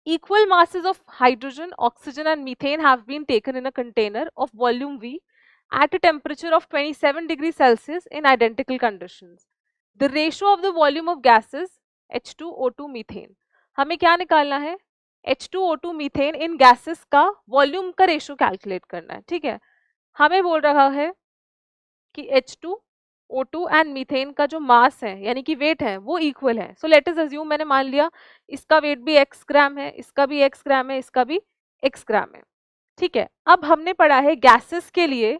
Equal masses of hydrogen, oxygen and methane have been taken in a container of volume V at a temperature of 27 degrees Celsius in identical conditions. The ratio of the volume of gases H2O2 methane. हमें क्या निकालना है? H2O2 methane इन gases का volume का ratio calculate करना है. ठीक है, हमें बोल रहा है कि H2O2 एंड मीथेन का जो मास है यानी कि वेट है वो इक्वल है. सो लेट अस अज्यूम, मैंने मान लिया इसका वेट भी x ग्राम है, इसका भी x ग्राम है, इसका भी x ग्राम है. ठीक है, अब हमने पढ़ा है गैसेस के लिए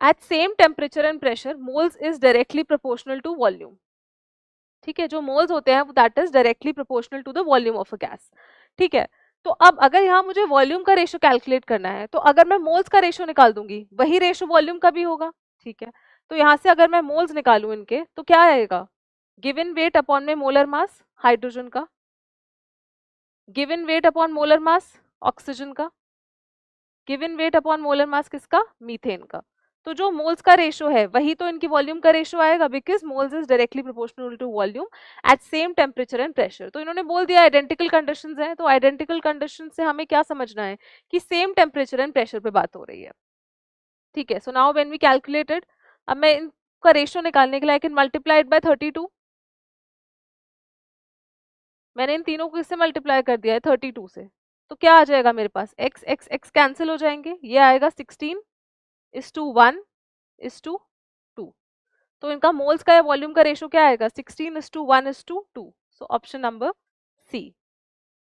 at same temperature and pressure moles is directly proportional to volume. ठीक है, जो मोल्स होते हैं that is directly proportional to the volume of a gas. ठीक है, तो अब अगर यहाँ मुझे वॉल्यूम का रेशियो कैलकुलेट करना है तो अगर मैं मोल्स का रेशियो निकाल दूंगी वही रेशियो वॉल्यूम का भी होगा. ठीक है, तो यहाँ से अगर मैं मोल्स निकालूं इनके तो क्या आएगा? गिवन वेट अपॉन में मोलर मास हाइड्रोजन का, given weight upon molar mass oxygen का, given weight upon molar mass किसका? मीथेन का. तो जो मोल्स का रेशियो है वही तो इनकी वॉल्यूम का रेशियो आएगा because moles is directly proportional to volume at same temperature and pressure. तो इन्होंने बोल दिया आइडेंटिकल कंडीशंस हैं, तो आइडेंटिकल कंडीशन से हमें क्या समझना है कि सेम टेम्परेचर एंड प्रेशर पे बात हो रही है. ठीक है, so now when we calculated, अब मैं इनका रेशियो निकालने के लिए I can multiply it by 32. मैंने इन तीनों को इससे मल्टीप्लाई कर दिया है 32 से, तो क्या आ जाएगा मेरे पास? x x x कैंसिल हो जाएंगे, ये आएगा 16:1:2. तो इनका मोल्स का या वॉल्यूम का रेशियो क्या आएगा? 16:1:2. सो ऑप्शन नंबर सी.